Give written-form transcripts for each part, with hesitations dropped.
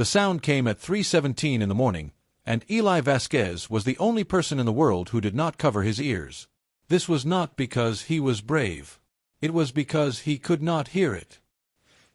The sound came at 3:17 in the morning, and Eli Vasquez was the only person in the world who did not cover his ears. This was not because he was brave. It was because he could not hear it.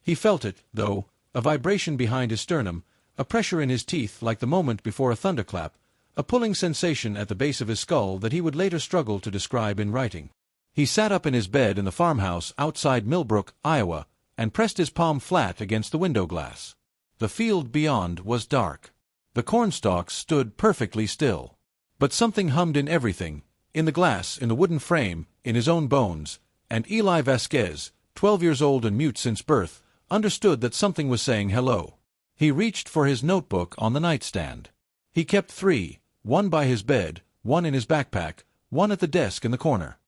He felt it, though, a vibration behind his sternum, a pressure in his teeth like the moment before a thunderclap, a pulling sensation at the base of his skull that he would later struggle to describe in writing. He sat up in his bed in the farmhouse outside Millbrook, Iowa, and pressed his palm flat against the window glass. The field beyond was dark. The cornstalks stood perfectly still. But something hummed in everything, in the glass, in the wooden frame, in his own bones, and Eli Vasquez, 12 years old and mute since birth, understood that something was saying hello. He reached for his notebook on the nightstand. He kept 3, one by his bed, one in his backpack, one at the desk in the corner.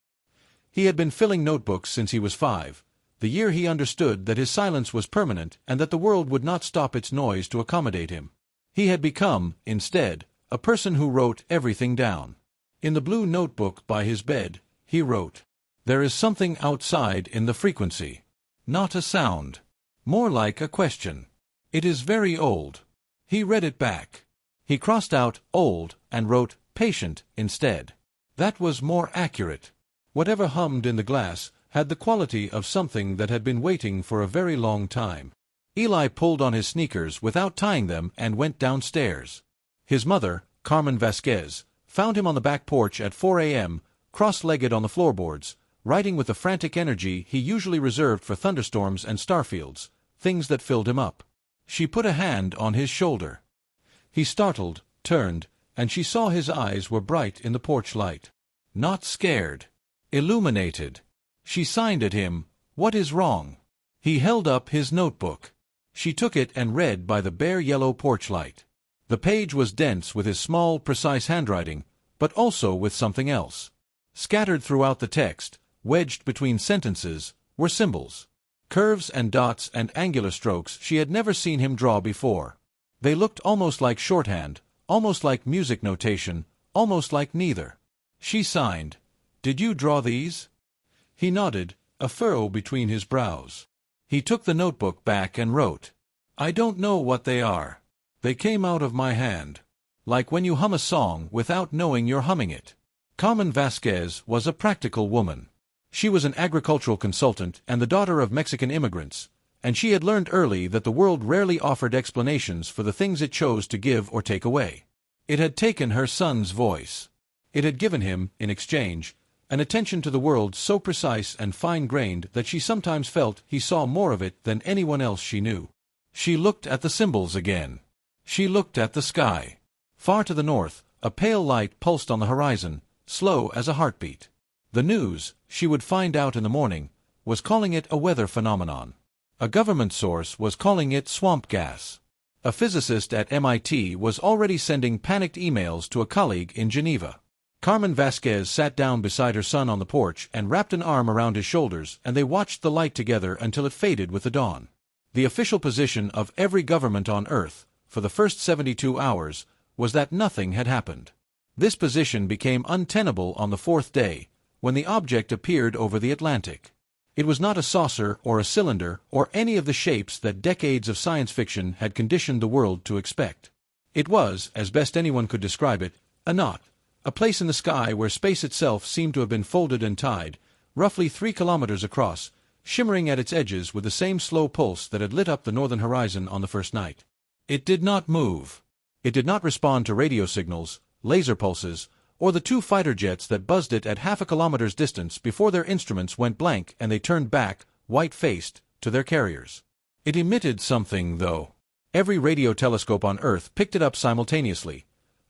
He had been filling notebooks since he was 5, the year he understood that his silence was permanent and that the world would not stop its noise to accommodate him. He had become, instead, a person who wrote everything down. In the blue notebook by his bed, he wrote, "There is something outside in the frequency. Not a sound. More like a question. It is very old." He read it back. He crossed out "old" and wrote "patient" instead. That was more accurate. Whatever hummed in the glass had the quality of something that had been waiting for a very long time. Eli pulled on his sneakers without tying them and went downstairs. His mother, Carmen Vasquez, found him on the back porch at 4 a.m., cross-legged on the floorboards, writing with the frantic energy he usually reserved for thunderstorms and starfields, things that filled him up. She put a hand on his shoulder. He startled, turned, and she saw his eyes were bright in the porch light. Not scared. Illuminated. She signed at him, "What is wrong?" He held up his notebook. She took it and read by the bare yellow porch light. The page was dense with his small, precise handwriting, but also with something else. Scattered throughout the text, wedged between sentences, were symbols. Curves and dots and angular strokes she had never seen him draw before. They looked almost like shorthand, almost like music notation, almost like neither. She signed, "Did you draw these?" He nodded, a furrow between his brows. He took the notebook back and wrote, "I don't know what they are. They came out of my hand. Like when you hum a song without knowing you're humming it." Carmen Vasquez was a practical woman. She was an agricultural consultant and the daughter of Mexican immigrants, and she had learned early that the world rarely offered explanations for the things it chose to give or take away. It had taken her son's voice. It had given him, in exchange, an attention to the world so precise and fine-grained that she sometimes felt he saw more of it than anyone else she knew. She looked at the symbols again. She looked at the sky. Far to the north, a pale light pulsed on the horizon, slow as a heartbeat. The news, she would find out in the morning, was calling it a weather phenomenon. A government source was calling it swamp gas. A physicist at MIT was already sending panicked emails to a colleague in Geneva. Carmen Vasquez sat down beside her son on the porch and wrapped an arm around his shoulders, and they watched the light together until it faded with the dawn. The official position of every government on Earth, for the first 72 hours, was that nothing had happened. This position became untenable on the 4th day, when the object appeared over the Atlantic. It was not a saucer or a cylinder or any of the shapes that decades of science fiction had conditioned the world to expect. It was, as best anyone could describe it, a knot, a place in the sky where space itself seemed to have been folded and tied, roughly 3 kilometers across, shimmering at its edges with the same slow pulse that had lit up the northern horizon on the first night. It did not move. It did not respond to radio signals, laser pulses, or the 2 fighter jets that buzzed it at half a kilometer's distance before their instruments went blank and they turned back, white-faced, to their carriers. It emitted something, though. Every radio telescope on Earth picked it up simultaneously.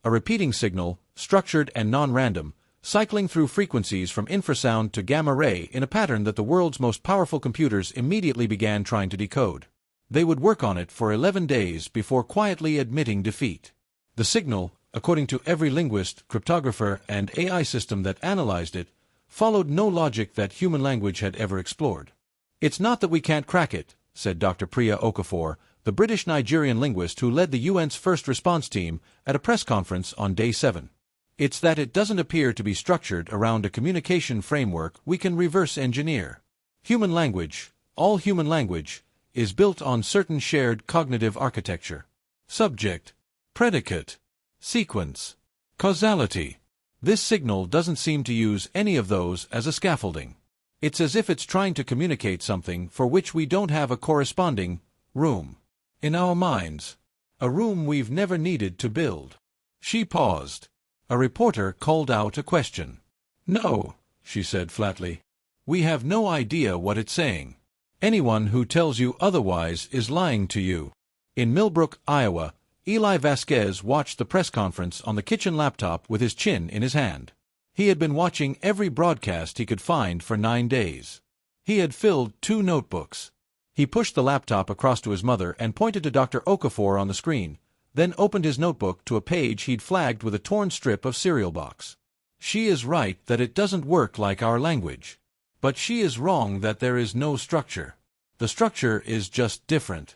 A repeating signal, structured and non-random, cycling through frequencies from infrasound to gamma-ray in a pattern that the world's most powerful computers immediately began trying to decode. They would work on it for 11 days before quietly admitting defeat. The signal, according to every linguist, cryptographer, and AI system that analyzed it, followed no logic that human language had ever explored. "It's not that we can't crack it," said Dr. Priya Okafor, the British-Nigerian linguist who led the UN's first response team, at a press conference on Day 7. "It's that it doesn't appear to be structured around a communication framework we can reverse engineer. Human language, all human language, is built on certain shared cognitive architecture. subject, predicate, sequence, causality. This signal doesn't seem to use any of those as a scaffolding. It's as if it's trying to communicate something for which we don't have a corresponding room in our minds, a room we've never needed to build. She paused. A reporter called out a question. "No," she said flatly. "We have no idea what it's saying. Anyone who tells you otherwise is lying to you." In Millbrook, Iowa, Eli Vasquez watched the press conference on the kitchen laptop with his chin in his hand. He had been watching every broadcast he could find for 9 days. He had filled 2 notebooks. He pushed the laptop across to his mother and pointed to Dr. Okafor on the screen, then opened his notebook to a page he'd flagged with a torn strip of cereal box. "She is right that it doesn't work like our language. But she is wrong that there is no structure. The structure is just different.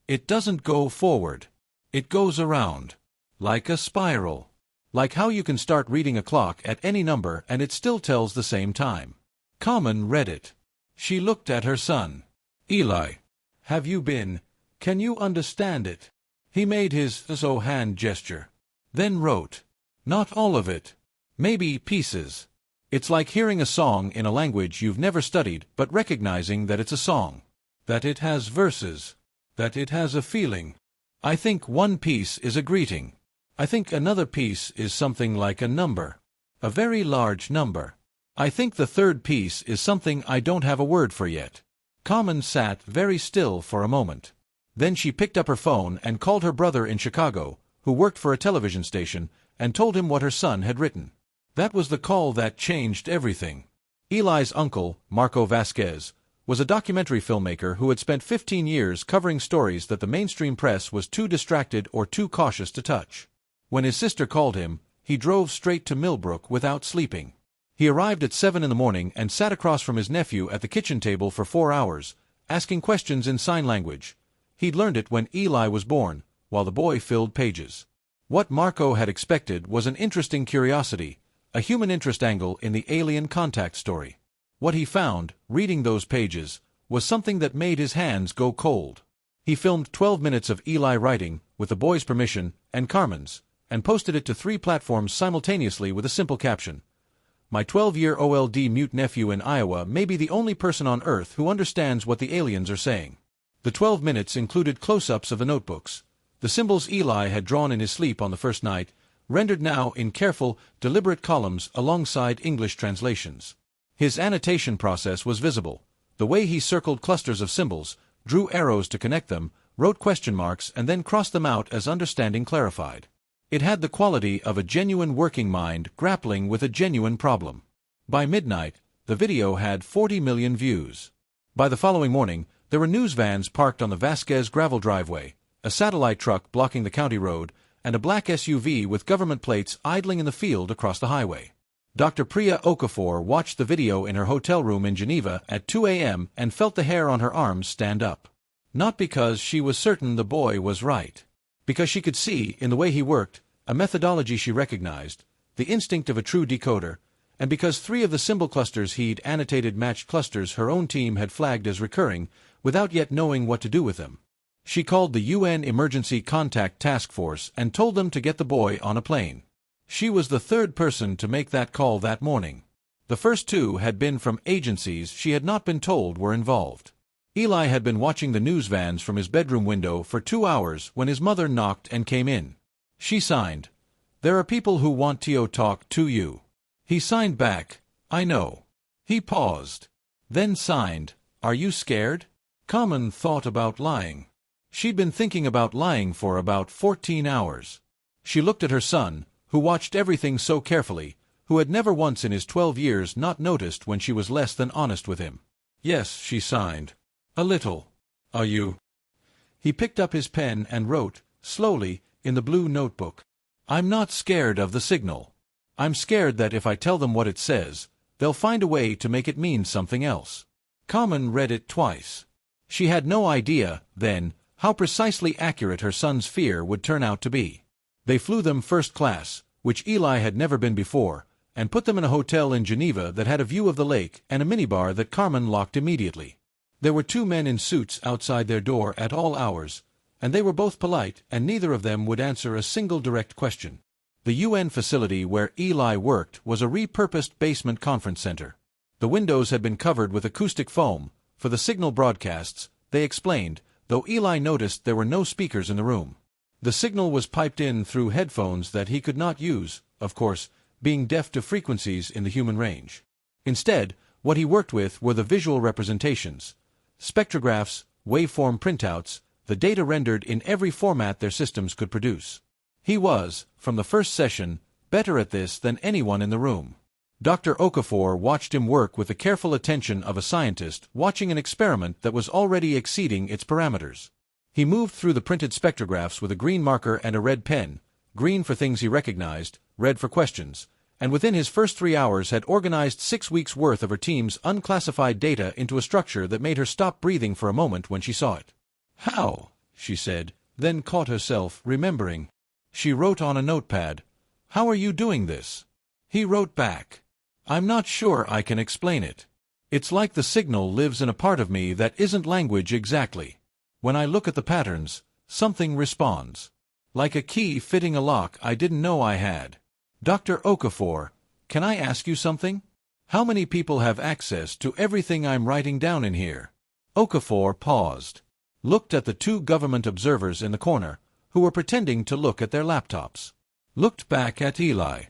It doesn't go forward. It goes around. Like a spiral. Like how you can start reading a clock at any number and it still tells the same time." Carmen read it. She looked at her son. "Eli, have you been? Can you understand it?" He made his hand gesture. Then wrote, "Not all of it. Maybe pieces." It's like hearing a song in a language you've never studied but recognizing that it's a song. That it has verses. That it has a feeling. I think one piece is a greeting. I think another piece is something like a number. A very large number. I think the third piece is something I don't have a word for yet." Carmen sat very still for a moment. Then she picked up her phone and called her brother in Chicago, who worked for a television station, and told him what her son had written. That was the call that changed everything. Eli's uncle, Marco Vasquez, was a documentary filmmaker who had spent 15 years covering stories that the mainstream press was too distracted or too cautious to touch. When his sister called him, he drove straight to Millbrook without sleeping. He arrived at 7 in the morning and sat across from his nephew at the kitchen table for 4 hours, asking questions in sign language. He'd learned it when Eli was born, while the boy filled pages. What Marco had expected was an interesting curiosity, a human interest angle in the alien contact story. What he found, reading those pages, was something that made his hands go cold. He filmed 12 minutes of Eli writing, with the boy's permission, and Carmen's, and posted it to 3 platforms simultaneously with a simple caption. "My 12-year old mute nephew in Iowa may be the only person on Earth who understands what the aliens are saying." The 12 minutes included close-ups of the notebooks, the symbols Eli had drawn in his sleep on the first night, rendered now in careful, deliberate columns alongside English translations. His annotation process was visible. The way he circled clusters of symbols, drew arrows to connect them, wrote question marks, and then crossed them out as understanding clarified. It had the quality of a genuine working mind grappling with a genuine problem. By midnight, the video had 40 million views. By the following morning, there were news vans parked on the Vasquez gravel driveway, a satellite truck blocking the county road, and a black SUV with government plates idling in the field across the highway. Dr. Priya Okafor watched the video in her hotel room in Geneva at 2 a.m. and felt the hair on her arms stand up. Not because she was certain the boy was right. Because she could see, in the way he worked, a methodology she recognized, the instinct of a true decoder, and because 3 of the symbol clusters he'd annotated matched clusters her own team had flagged as recurring, without yet knowing what to do with them. She called the UN Emergency Contact Task Force and told them to get the boy on a plane. She was the 3rd person to make that call that morning. The first 2 had been from agencies she had not been told were involved. Eli had been watching the news vans from his bedroom window for 2 hours when his mother knocked and came in. She signed, "There are people who want to talk to you." He signed back, "I know." He paused. Then signed, "Are you scared?" Carmen thought about lying. She'd been thinking about lying for about 14 hours. She looked at her son, who watched everything so carefully, who had never once in his 12 years not noticed when she was less than honest with him. "Yes," she signed. "A little. Are you?" He picked up his pen and wrote, slowly, in the blue notebook. "I'm not scared of the signal. I'm scared that if I tell them what it says, they'll find a way to make it mean something else." Carmen read it twice. She had no idea, then, how precisely accurate her son's fear would turn out to be. They flew them first class, which Eli had never been before, and put them in a hotel in Geneva that had a view of the lake and a minibar that Carmen locked immediately. There were 2 men in suits outside their door at all hours, and they were both polite, and neither of them would answer a single direct question. The UN facility where Eli worked was a repurposed basement conference center. The windows had been covered with acoustic foam for the signal broadcasts, they explained, though Eli noticed there were no speakers in the room. The signal was piped in through headphones that he could not use, of course, being deaf to frequencies in the human range. Instead, what he worked with were the visual representations, spectrographs, waveform printouts, the data rendered in every format their systems could produce. He was, from the first session, better at this than anyone in the room. Dr. Okafor watched him work with the careful attention of a scientist watching an experiment that was already exceeding its parameters. He moved through the printed spectrographs with a green marker and a red pen, green for things he recognized, red for questions, and within his first 3 hours had organized 6 weeks' worth of her team's unclassified data into a structure that made her stop breathing for a moment when she saw it. "How?" she said, then caught herself, remembering. She wrote on a notepad, "How are you doing this?" He wrote back, "I'm not sure I can explain it. It's like the signal lives in a part of me that isn't language exactly. When I look at the patterns, something responds. Like a key fitting a lock I didn't know I had. Dr. Okafor, can I ask you something? How many people have access to everything I'm writing down in here?" Okafor paused, looked at the 2 government observers in the corner, who were pretending to look at their laptops, looked back at Eli.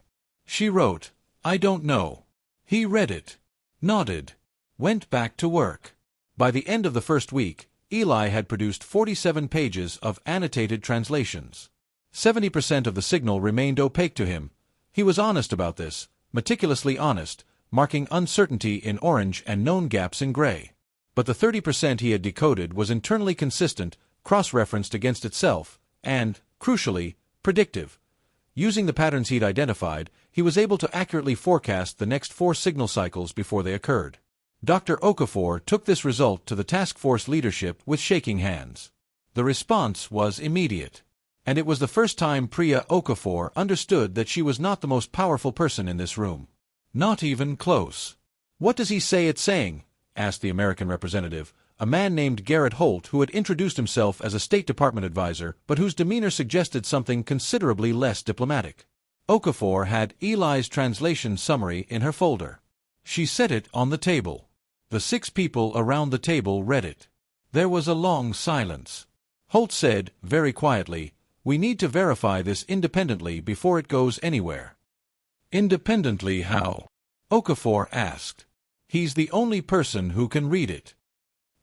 She wrote, "I don't know." He read it, nodded, went back to work. By the end of the first week, Eli had produced 47 pages of annotated translations. 70% of the signal remained opaque to him. He was honest about this, meticulously honest, marking uncertainty in orange and known gaps in gray. But the 30% he had decoded was internally consistent, cross-referenced against itself, and, crucially, predictive. Using the patterns he'd identified, he was able to accurately forecast the next 4 signal cycles before they occurred. Dr. Okafor took this result to the task force leadership with shaking hands. The response was immediate. And it was the first time Priya Okafor understood that she was not the most powerful person in this room. Not even close. "What does he say it's saying?" asked the American representative, a man named Garrett Holt who had introduced himself as a State Department advisor but whose demeanor suggested something considerably less diplomatic. Okafor had Eli's translation summary in her folder. She set it on the table. The 6 people around the table read it. There was a long silence. Holt said, very quietly, "We need to verify this independently before it goes anywhere." "Independently how?" Okafor asked. "He's the only person who can read it."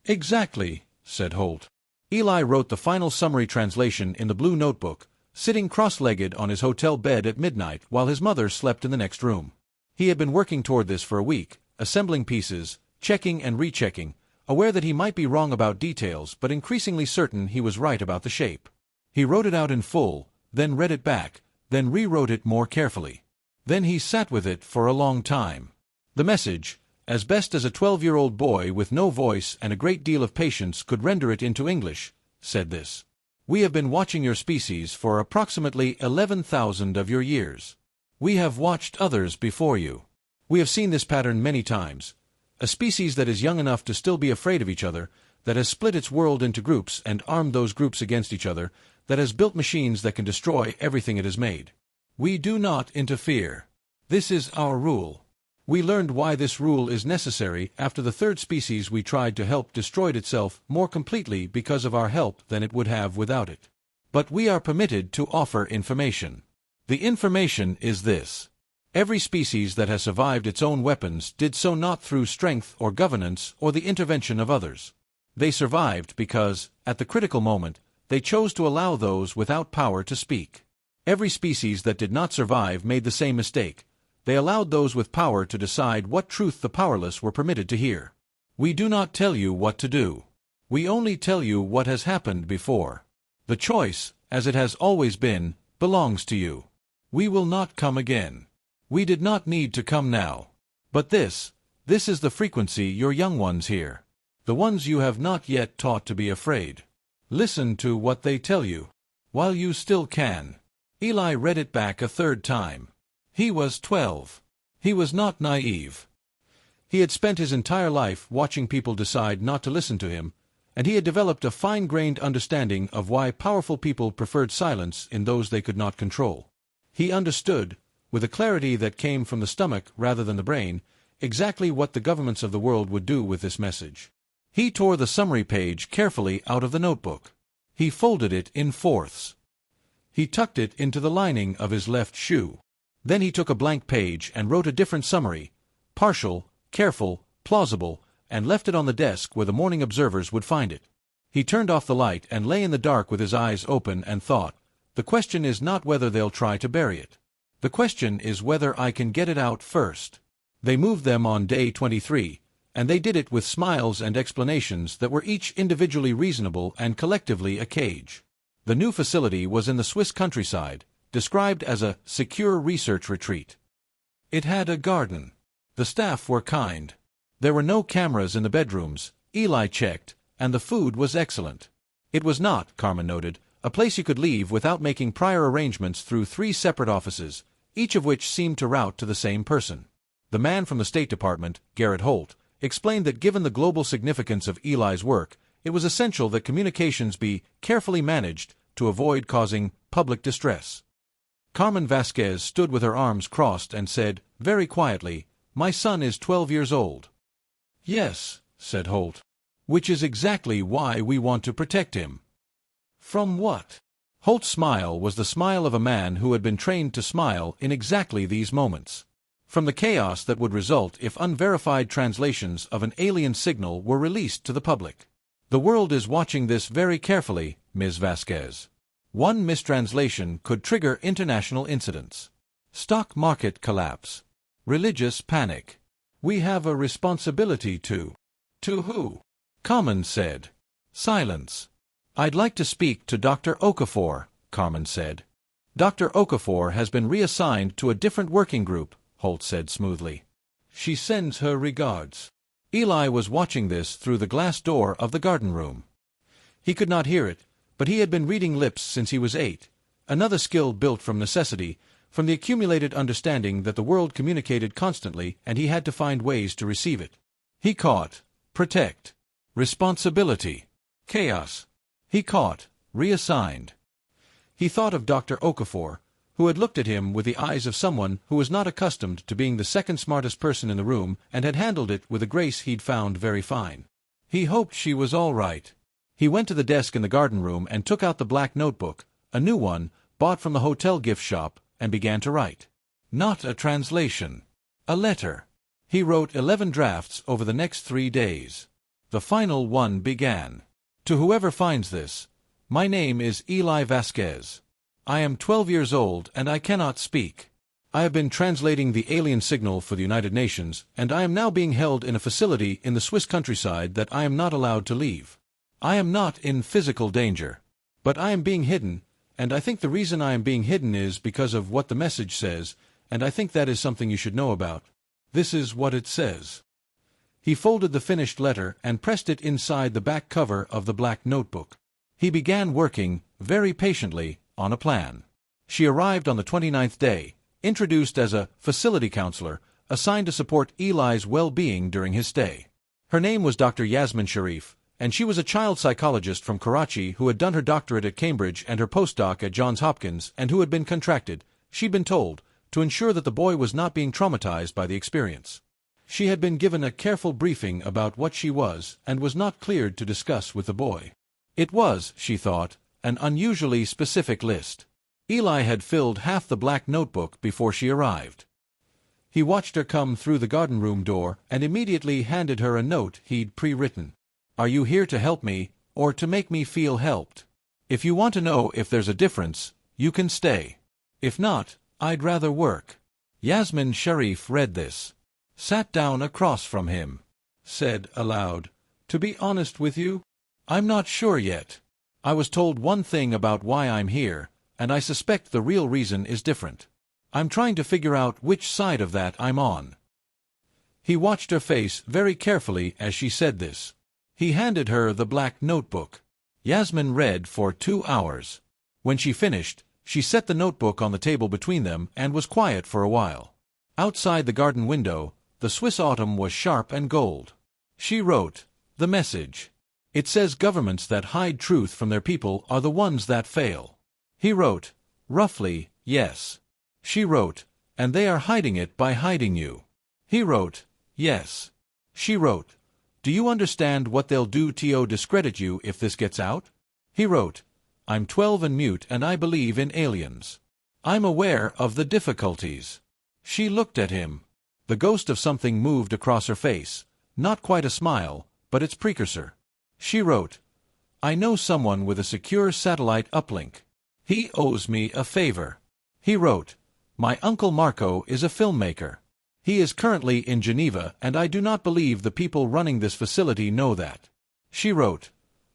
"Exactly," said Holt. Eli wrote the final summary translation in the blue notebook, sitting cross-legged on his hotel bed at midnight while his mother slept in the next room. He had been working toward this for a week, assembling pieces, checking and rechecking, aware that he might be wrong about details but increasingly certain he was right about the shape. He wrote it out in full, then read it back, then rewrote it more carefully. Then he sat with it for a long time. The message, as best as a 12-year-old boy with no voice and a great deal of patience could render it into English, said this: "We have been watching your species for approximately 11,000 of your years. We have watched others before you. We have seen this pattern many times. A species that is young enough to still be afraid of each other, that has split its world into groups and armed those groups against each other, that has built machines that can destroy everything it has made. We do not interfere. This is our rule. We learned why this rule is necessary after the 3rd species we tried to help destroyed itself more completely because of our help than it would have without it. But we are permitted to offer information. The information is this. Every species that has survived its own weapons did so not through strength or governance or the intervention of others. They survived because, at the critical moment, they chose to allow those without power to speak. Every species that did not survive made the same mistake. They allowed those with power to decide what truth the powerless were permitted to hear. We do not tell you what to do. We only tell you what has happened before. The choice, as it has always been, belongs to you. We will not come again. We did not need to come now. But this is the frequency your young ones hear. The ones you have not yet taught to be afraid. Listen to what they tell you, while you still can." Eli read it back a 3rd time. He was 12. He was not naive. He had spent his entire life watching people decide not to listen to him, and he had developed a fine-grained understanding of why powerful people preferred silence in those they could not control. He understood, with a clarity that came from the stomach rather than the brain, exactly what the governments of the world would do with this message. He tore the summary page carefully out of the notebook. He folded it in fourths. He tucked it into the lining of his left shoe. Then he took a blank page and wrote a different summary, partial, careful, plausible, and left it on the desk where the morning observers would find it. He turned off the light and lay in the dark with his eyes open and thought, the question is not whether they'll try to bury it. The question is whether I can get it out first. They moved them on day 23, and they did it with smiles and explanations that were each individually reasonable and collectively a cage. The new facility was in the Swiss countryside, described as a secure research retreat. It had a garden. The staff were kind. There were no cameras in the bedrooms, Eli checked, and the food was excellent. It was not, Carmen noted, a place you could leave without making prior arrangements through 3 separate offices, each of which seemed to route to the same person. The man from the State Department, Garrett Holt, explained that given the global significance of Eli's work, it was essential that communications be carefully managed to avoid causing public distress. Carmen Vasquez stood with her arms crossed and said, very quietly, "My son is 12 years old." "Yes," said Holt. "Which is exactly why we want to protect him." "From what?" Holt's smile was the smile of a man who had been trained to smile in exactly these moments. "From the chaos that would result if unverified translations of an alien signal were released to the public. The world is watching this very carefully, Ms. Vasquez. One mistranslation could trigger international incidents. Stock market collapse. Religious panic. We have a responsibility to—" "To who?" Carmen said. "Silence." "I'd like to speak to Dr. Okafor," Carmen said. "Dr. Okafor has been reassigned to a different working group," Holt said smoothly. "She sends her regards." Eli was watching this through the glass door of the garden room. He could not hear it, but he had been reading lips since he was 8, another skill built from necessity, from the accumulated understanding that the world communicated constantly and he had to find ways to receive it. He caught, protect, responsibility, chaos. He caught, reassigned. He thought of Dr. Okafor, who had looked at him with the eyes of someone who was not accustomed to being the second smartest person in the room and had handled it with a grace he'd found very fine. He hoped she was all right. He went to the desk in the garden room and took out the black notebook, a new one, bought from the hotel gift shop, and began to write. Not a translation. A letter. He wrote 11 drafts over the next 3 days. The final one began. To whoever finds this, my name is Eli Vasquez. I am 12 years old and I cannot speak. I have been translating the alien signal for the United Nations, and I am now being held in a facility in the Swiss countryside that I am not allowed to leave. I am not in physical danger, but I am being hidden, and I think the reason I am being hidden is because of what the message says, and I think that is something you should know about. This is what it says. He folded the finished letter and pressed it inside the back cover of the black notebook. He began working, very patiently, on a plan. She arrived on the 29th day, introduced as a facility counselor, assigned to support Eli's well-being during his stay. Her name was Dr. Yasmin Sharif, and she was a child psychologist from Karachi who had done her doctorate at Cambridge and her postdoc at Johns Hopkins and who had been contracted, she'd been told, to ensure that the boy was not being traumatized by the experience. She had been given a careful briefing about what she was and was not cleared to discuss with the boy. It was, she thought, an unusually specific list. Eli had filled half the black notebook before she arrived. He watched her come through the garden room door and immediately handed her a note he'd pre-written. Are you here to help me, or to make me feel helped? If you want to know if there's a difference, you can stay. If not, I'd rather work. Yasmin Sharif read this, sat down across from him, said aloud, To be honest with you, I'm not sure yet. I was told one thing about why I'm here, and I suspect the real reason is different. I'm trying to figure out which side of that I'm on. He watched her face very carefully as she said this. He handed her the black notebook. Yasmin read for 2 hours. When she finished, she set the notebook on the table between them and was quiet for a while. Outside the garden window, the Swiss autumn was sharp and gold. She wrote, the message. It says governments that hide truth from their people are the ones that fail. He wrote, roughly, yes. She wrote, and they are hiding it by hiding you. He wrote, yes. She wrote, do you understand what they'll do to discredit you if this gets out? He wrote, I'm 12 and mute and I believe in aliens. I'm aware of the difficulties. She looked at him. The ghost of something moved across her face, not quite a smile, but its precursor. She wrote, I know someone with a secure satellite uplink. He owes me a favor. He wrote, my uncle Marco is a filmmaker. He is currently in Geneva and I do not believe the people running this facility know that. She wrote,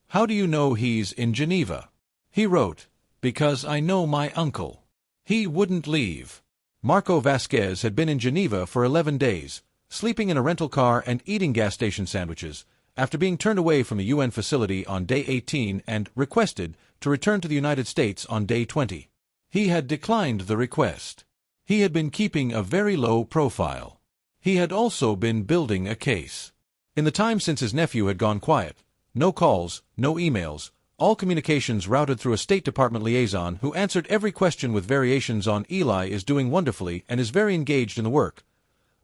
how do you know he's in Geneva? He wrote, because I know my uncle. He wouldn't leave. Marco Vasquez had been in Geneva for 11 days, sleeping in a rental car and eating gas station sandwiches, after being turned away from the UN facility on day 18 and requested to return to the United States on day 20. He had declined the request. He had been keeping a very low profile. He had also been building a case. In the time since his nephew had gone quiet, no calls, no emails, all communications routed through a State Department liaison who answered every question with variations on Eli is doing wonderfully and is very engaged in the work.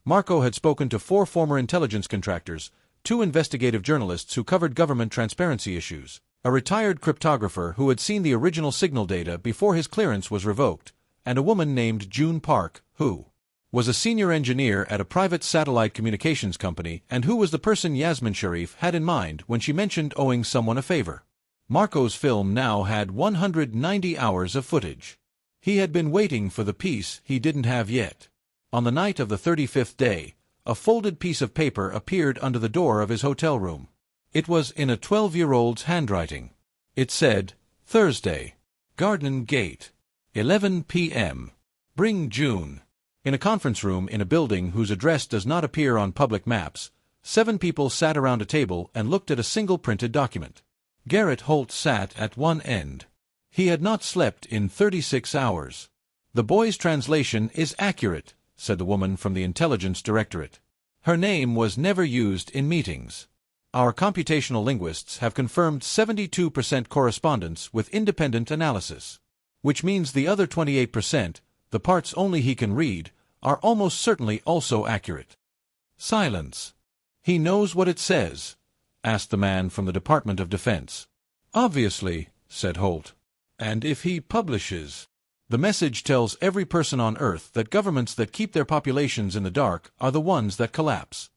Marco had spoken to 4 former intelligence contractors, 2 investigative journalists who covered government transparency issues, a retired cryptographer who had seen the original signal data before his clearance was revoked, and a woman named June Park, who was a senior engineer at a private satellite communications company and who was the person Yasmin Sharif had in mind when she mentioned owing someone a favor. Marco's film now had 190 hours of footage. He had been waiting for the piece he didn't have yet. On the night of the 35th day, a folded piece of paper appeared under the door of his hotel room. It was in a 12-year-old's handwriting. It said, Thursday, Garden Gate, 11 p.m. Bring June. In a conference room in a building whose address does not appear on public maps, 7 people sat around a table and looked at a single printed document. Garrett Holt sat at one end. He had not slept in 36 hours. The boy's translation is accurate, said the woman from the Intelligence Directorate. Her name was never used in meetings. Our computational linguists have confirmed 72% correspondence with independent analysis, which means the other 28%, the parts only he can read, are almost certainly also accurate. Silence. He knows what it says, asked the man from the Department of Defense. Obviously, said Holt. And if he publishes, the message tells every person on Earth that governments that keep their populations in the dark are the ones that collapse.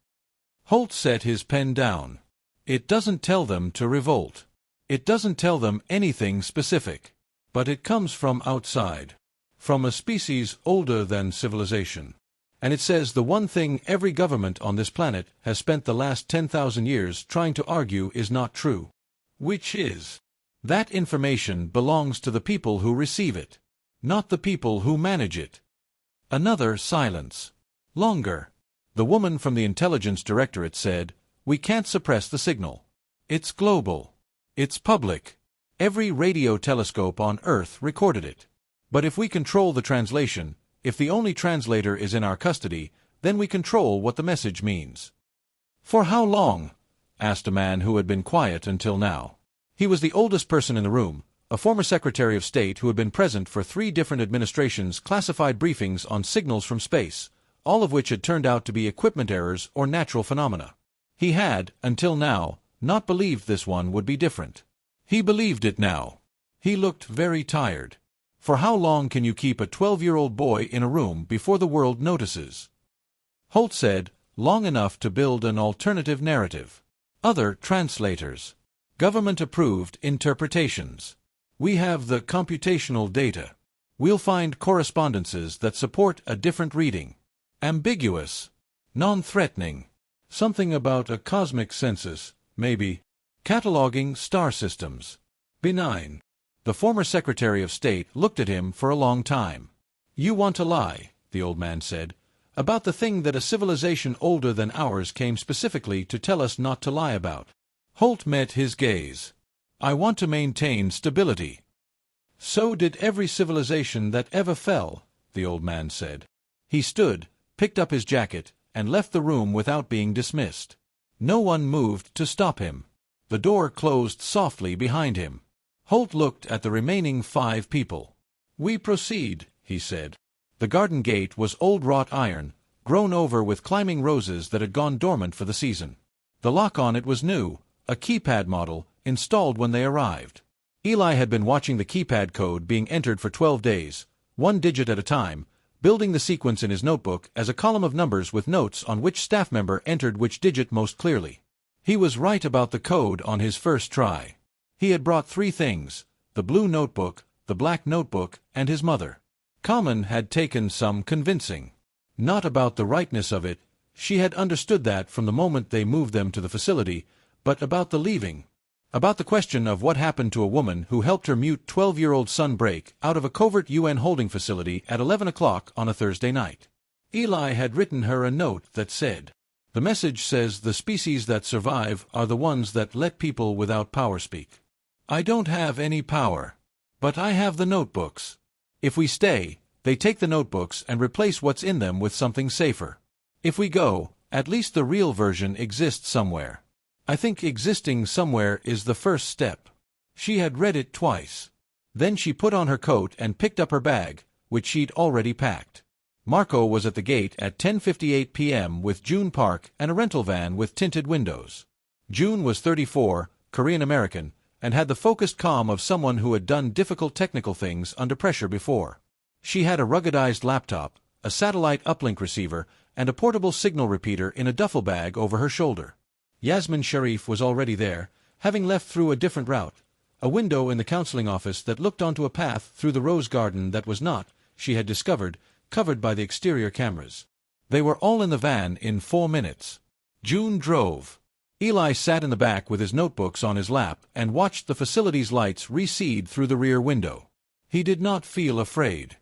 Holt set his pen down. It doesn't tell them to revolt. It doesn't tell them anything specific. But it comes from outside. From a species older than civilization. And it says the one thing every government on this planet has spent the last 10,000 years trying to argue is not true. Which is, that information belongs to the people who receive it, not the people who manage it. Another silence. Longer. The woman from the Intelligence Directorate said, we can't suppress the signal. It's global. It's public. Every radio telescope on Earth recorded it. But if we control the translation, if the only translator is in our custody, then we control what the message means. For how long? Asked a man who had been quiet until now. He was the oldest person in the room, a former Secretary of State who had been present for 3 different administrations' classified briefings on signals from space, all of which had turned out to be equipment errors or natural phenomena. He had, until now, not believed this one would be different. He believed it now. He looked very tired. For how long can you keep a 12-year-old boy in a room before the world notices? Holt said, long enough to build an alternative narrative. Other translators. Government-approved interpretations. We have the computational data. We'll find correspondences that support a different reading. Ambiguous. Non-threatening. Something about a cosmic census, maybe. Cataloging star systems. Benign. The former Secretary of State looked at him for a long time. You want to lie, the old man said, about the thing that a civilization older than ours came specifically to tell us not to lie about. Holt met his gaze. I want to maintain stability. So did every civilization that ever fell, the old man said. He stood, picked up his jacket, and left the room without being dismissed. No one moved to stop him. The door closed softly behind him. Holt looked at the remaining 5 people. "We proceed," he said. The garden gate was old wrought iron, grown over with climbing roses that had gone dormant for the season. The lock on it was new, a keypad model, installed when they arrived. Eli had been watching the keypad code being entered for 12 days, 1 digit at a time, building the sequence in his notebook as a column of numbers with notes on which staff member entered which digit most clearly. He was right about the code on his first try. He had brought 3 things: the blue notebook, the black notebook, and his mother. Carmen had taken some convincing. Not about the rightness of it, she had understood that from the moment they moved them to the facility, but about the leaving. About the question of what happened to a woman who helped her mute 12-year-old son break out of a covert UN holding facility at 11 o'clock on a Thursday night. Eli had written her a note that said, "The message says the species that survive are the ones that let people without power speak. I don't have any power. But I have the notebooks. If we stay, they take the notebooks and replace what's in them with something safer. If we go, at least the real version exists somewhere. I think existing somewhere is the first step." She had read it twice. Then she put on her coat and picked up her bag, which she'd already packed. Marco was at the gate at 10:58 p.m. with June Park and a rental van with tinted windows. June was 34, Korean-American, and had the focused calm of someone who had done difficult technical things under pressure before. She had a ruggedized laptop, a satellite uplink receiver, and a portable signal repeater in a duffel bag over her shoulder. Yasmin Sharif was already there, having left through a different route, a window in the counseling office that looked onto a path through the rose garden that was not, she had discovered, covered by the exterior cameras. They were all in the van in 4 minutes. June drove. Eli sat in the back with his notebooks on his lap and watched the facility's lights recede through the rear window. He did not feel afraid.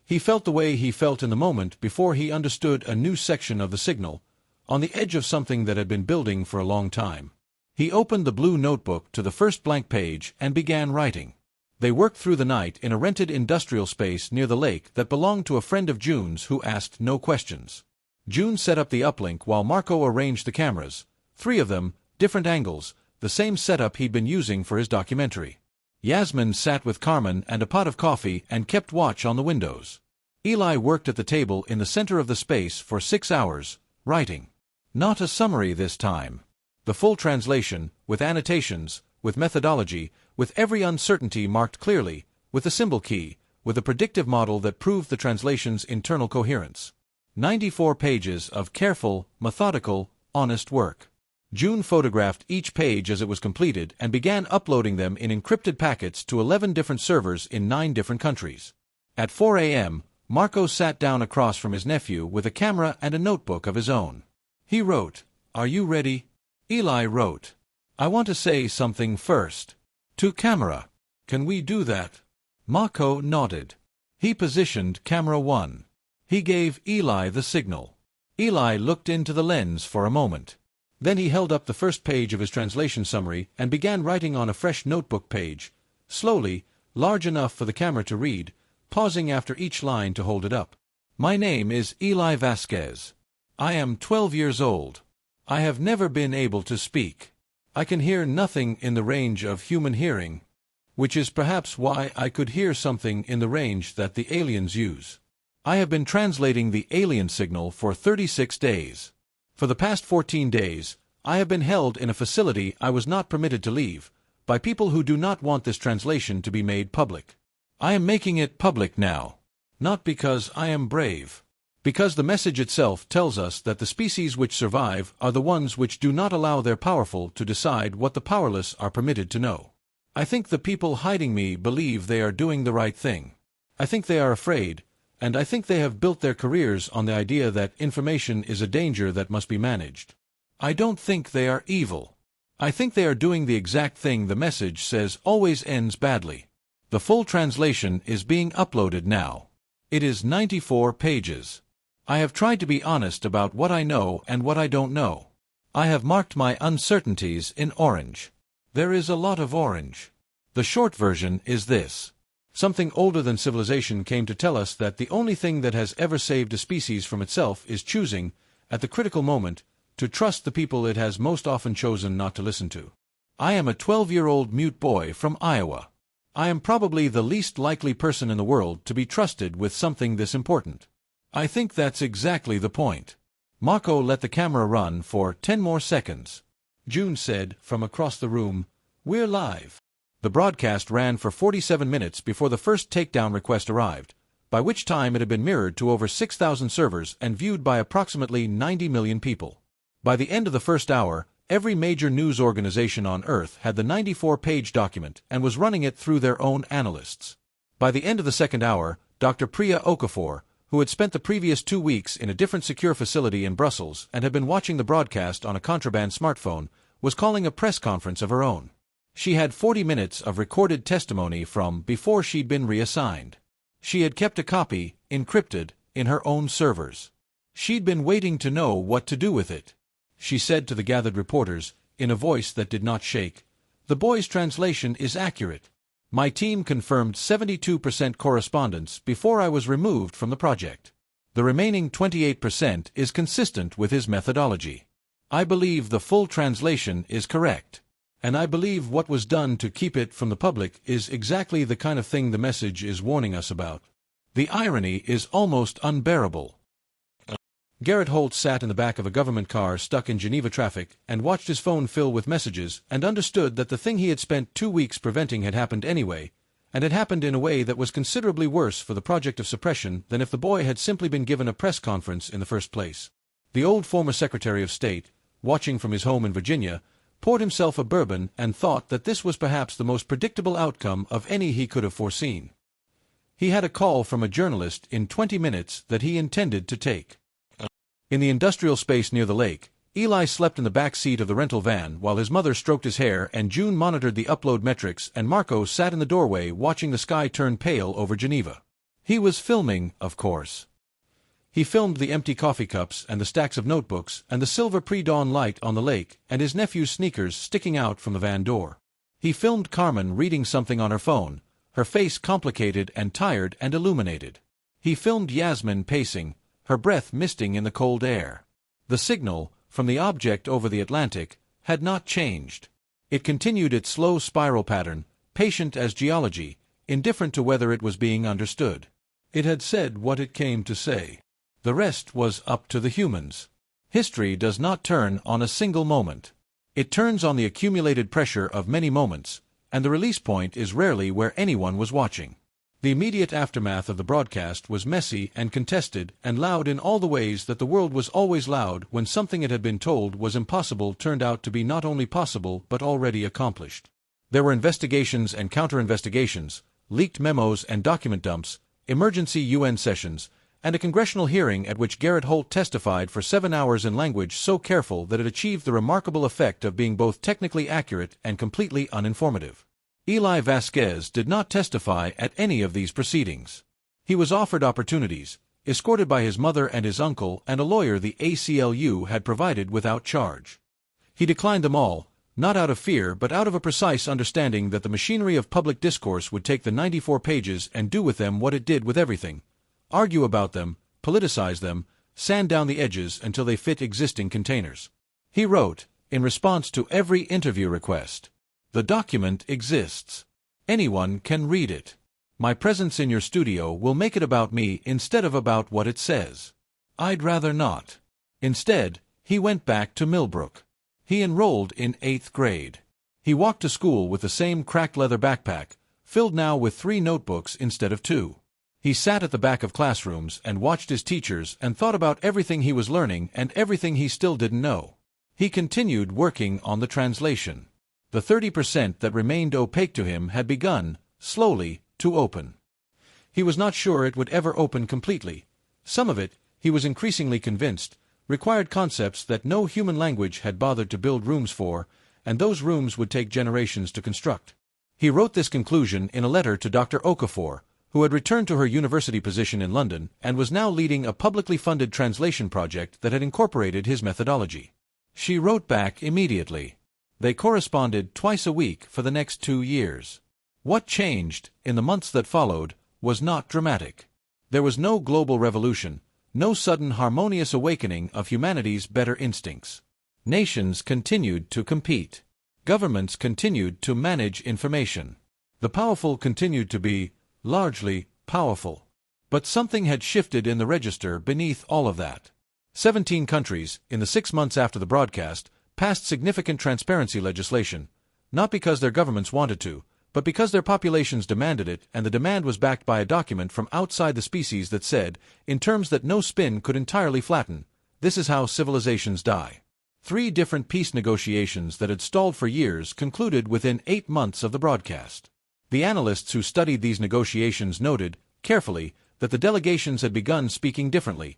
He felt the way he felt in the moment before he understood a new section of the signal, on the edge of something that had been building for a long time. He opened the blue notebook to the first blank page and began writing. They worked through the night in a rented industrial space near the lake that belonged to a friend of June's who asked no questions. June set up the uplink while Marco arranged the cameras, 3 of them, different angles, the same setup he'd been using for his documentary. Yasmin sat with Carmen and a pot of coffee and kept watch on the windows. Eli worked at the table in the center of the space for 6 hours, writing. Not a summary this time. The full translation, with annotations, with methodology, with every uncertainty marked clearly, with a symbol key, with a predictive model that proved the translation's internal coherence. 94 pages of careful, methodical, honest work. June photographed each page as it was completed and began uploading them in encrypted packets to 11 different servers in 9 different countries. At 4 a.m., Marco sat down across from his nephew with a camera and a notebook of his own. He wrote, "Are you ready?" Eli wrote, "I want to say something first. To camera. Can we do that?" Marco nodded. He positioned camera 1. He gave Eli the signal. Eli looked into the lens for a moment. Then he held up the first page of his translation summary and began writing on a fresh notebook page, slowly, large enough for the camera to read, pausing after each line to hold it up. "My name is Eli Vasquez. I am 12 years old. I have never been able to speak. I can hear nothing in the range of human hearing, which is perhaps why I could hear something in the range that the aliens use. I have been translating the alien signal for 36 days. For the past 14 days, I have been held in a facility I was not permitted to leave, by people who do not want this translation to be made public. I am making it public now. Not because I am brave. Because the message itself tells us that the species which survive are the ones which do not allow their powerful to decide what the powerless are permitted to know. I think the people hiding me believe they are doing the right thing. I think they are afraid, and I think they have built their careers on the idea that information is a danger that must be managed. I don't think they are evil. I think they are doing the exact thing the message says always ends badly. The full translation is being uploaded now. It is 94 pages. I have tried to be honest about what I know and what I don't know. I have marked my uncertainties in orange. There is a lot of orange. The short version is this. Something older than civilization came to tell us that the only thing that has ever saved a species from itself is choosing, at the critical moment, to trust the people it has most often chosen not to listen to. I am a 12-year-old mute boy from Iowa. I am probably the least likely person in the world to be trusted with something this important. I think that's exactly the point. Mako let the camera run for 10 more seconds. June said, from across the room, "We're live." The broadcast ran for 47 minutes before the first takedown request arrived, by which time it had been mirrored to over 6,000 servers and viewed by approximately 90 million people. By the end of the first hour, every major news organization on Earth had the 94-page document and was running it through their own analysts. By the end of the second hour, Dr. Priya Okafor, who had spent the previous 2 weeks in a different secure facility in Brussels and had been watching the broadcast on a contraband smartphone, was calling a press conference of her own. She had 40 minutes of recorded testimony from before she'd been reassigned. She had kept a copy, encrypted, in her own servers. She'd been waiting to know what to do with it. She said to the gathered reporters, in a voice that did not shake, "The boy's translation is accurate. My team confirmed 72% correspondence before I was removed from the project. The remaining 28% is consistent with his methodology. I believe the full translation is correct. And I believe what was done to keep it from the public is exactly the kind of thing the message is warning us about." The irony is almost unbearable. Garrett Holt sat in the back of a government car stuck in Geneva traffic and watched his phone fill with messages and understood that the thing he had spent 2 weeks preventing had happened anyway, and had happened in a way that was considerably worse for the project of suppression than if the boy had simply been given a press conference in the first place. The old former Secretary of State, watching from his home in Virginia, poured himself a bourbon and thought that this was perhaps the most predictable outcome of any he could have foreseen. He had a call from a journalist in 20 minutes that he intended to take. In the industrial space near the lake, Eli slept in the back seat of the rental van while his mother stroked his hair and June monitored the upload metrics and Marco sat in the doorway watching the sky turn pale over Geneva. He was filming, of course. He filmed the empty coffee cups and the stacks of notebooks and the silver pre-dawn light on the lake and his nephew's sneakers sticking out from the van door. He filmed Carmen reading something on her phone, her face complicated and tired and illuminated. He filmed Yasmin pacing, her breath misting in the cold air. The signal, from the object over the Atlantic, had not changed. It continued its slow spiral pattern, patient as geology, indifferent to whether it was being understood. It had said what it came to say. The rest was up to the humans. History does not turn on a single moment. It turns on the accumulated pressure of many moments, and the release point is rarely where anyone was watching. The immediate aftermath of the broadcast was messy and contested and loud in all the ways that the world was always loud when something it had been told was impossible turned out to be not only possible but already accomplished. There were investigations and counter-investigations, leaked memos and document dumps, emergency UN sessions, and a congressional hearing at which Garrett Holt testified for 7 hours in language so careful that it achieved the remarkable effect of being both technically accurate and completely uninformative. Eli Vasquez did not testify at any of these proceedings. He was offered opportunities, escorted by his mother and his uncle and a lawyer the ACLU had provided without charge. He declined them all, not out of fear but out of a precise understanding that the machinery of public discourse would take the 94 pages and do with them what it did with everything: argue about them, politicize them, sand down the edges until they fit existing containers. He wrote, in response to every interview request, "The document exists. Anyone can read it. My presence in your studio will make it about me instead of about what it says. I'd rather not." Instead, he went back to Millbrook. He enrolled in 8th grade. He walked to school with the same cracked leather backpack, filled now with 3 notebooks instead of 2. He sat at the back of classrooms and watched his teachers and thought about everything he was learning and everything he still didn't know. He continued working on the translation. The 30% that remained opaque to him had begun, slowly, to open. He was not sure it would ever open completely. Some of it, he was increasingly convinced, required concepts that no human language had bothered to build rooms for, and those rooms would take generations to construct. He wrote this conclusion in a letter to Dr. Okafor, who had returned to her university position in London and was now leading a publicly funded translation project that had incorporated his methodology. She wrote back immediately. They corresponded twice a week for the next 2 years. What changed, in the months that followed, was not dramatic. There was no global revolution, no sudden harmonious awakening of humanity's better instincts. Nations continued to compete. Governments continued to manage information. The powerful continued to be, largely, powerful. But something had shifted in the register beneath all of that. 17 countries, in the 6 months after the broadcast, passed significant transparency legislation, not because their governments wanted to, but because their populations demanded it, and the demand was backed by a document from outside the species that said, in terms that no spin could entirely flatten, "This is how civilizations die." 3 different peace negotiations that had stalled for years concluded within 8 months of the broadcast. The analysts who studied these negotiations noted, carefully, that the delegations had begun speaking differently,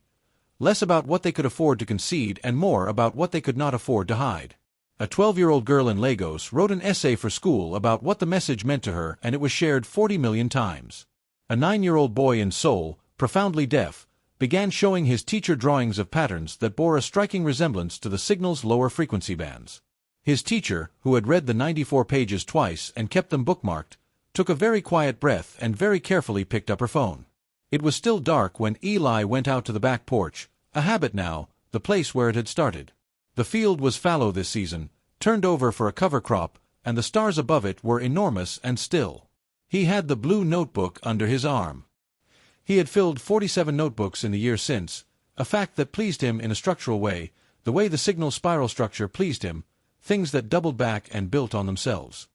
less about what they could afford to concede and more about what they could not afford to hide. A 12-year-old girl in Lagos wrote an essay for school about what the message meant to her, and it was shared 40 million times. A 9-year-old boy in Seoul, profoundly deaf, began showing his teacher drawings of patterns that bore a striking resemblance to the signal's lower frequency bands. His teacher, who had read the 94 pages twice and kept them bookmarked, took a very quiet breath and very carefully picked up her phone. It was still dark when Eli went out to the back porch, a habit now, the place where it had started. The field was fallow this season, turned over for a cover crop, and the stars above it were enormous and still. He had the blue notebook under his arm. He had filled 47 notebooks in the year since, a fact that pleased him in a structural way, the way the signal spiral structure pleased him, things that doubled back and built on themselves.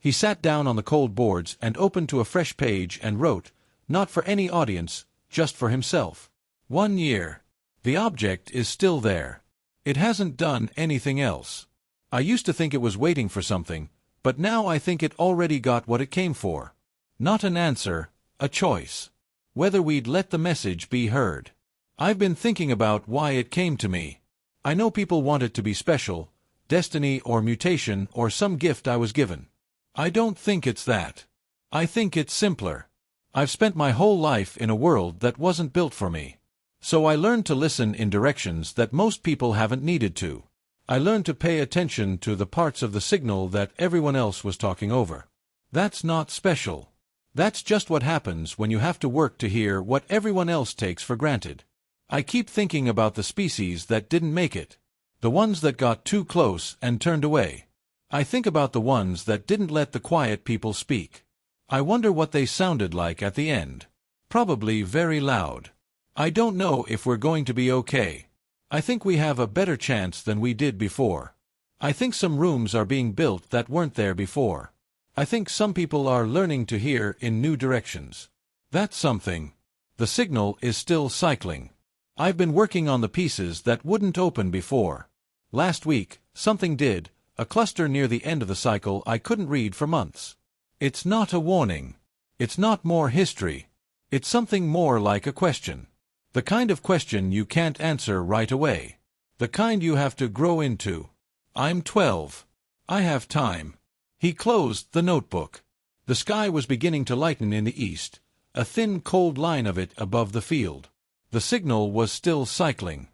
He sat down on the cold boards and opened to a fresh page and wrote, not for any audience, just for himself. 1 year. The object is still there. It hasn't done anything else. I used to think it was waiting for something, but now I think it already got what it came for. Not an answer, a choice. Whether we'd let the message be heard. I've been thinking about why it came to me. I know people want it to be special, destiny or mutation or some gift I was given. I don't think it's that. I think it's simpler. I've spent my whole life in a world that wasn't built for me. So I learned to listen in directions that most people haven't needed to. I learned to pay attention to the parts of the signal that everyone else was talking over. That's not special. That's just what happens when you have to work to hear what everyone else takes for granted. I keep thinking about the species that didn't make it. The ones that got too close and turned away. I think about the ones that didn't let the quiet people speak. I wonder what they sounded like at the end. Probably very loud. I don't know if we're going to be okay. I think we have a better chance than we did before. I think some rooms are being built that weren't there before. I think some people are learning to hear in new directions. That's something. The signal is still cycling. I've been working on the pieces that wouldn't open before. Last week, something did, a cluster near the end of the cycle I couldn't read for months. It's not a warning. It's not more history. It's something more like a question. The kind of question you can't answer right away. The kind you have to grow into. I'm 12. I have time. He closed the notebook. The sky was beginning to lighten in the east, a thin cold line of it above the field. The signal was still cycling.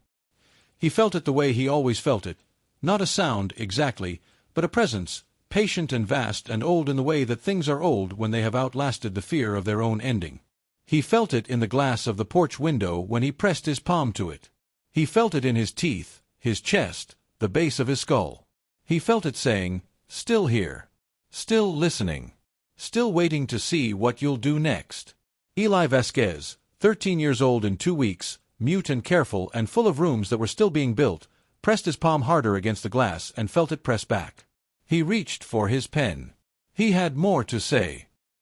He felt it the way he always felt it, not a sound exactly, but a presence, patient and vast and old in the way that things are old when they have outlasted the fear of their own ending. He felt it in the glass of the porch window when he pressed his palm to it. He felt it in his teeth, his chest, the base of his skull. He felt it saying, "Still here. Still listening. Still waiting to see what you'll do next." Eli Vasquez, 13 years old in 2 weeks, mute and careful and full of rooms that were still being built, pressed his palm harder against the glass and felt it press back. He reached for his pen. He had more to say.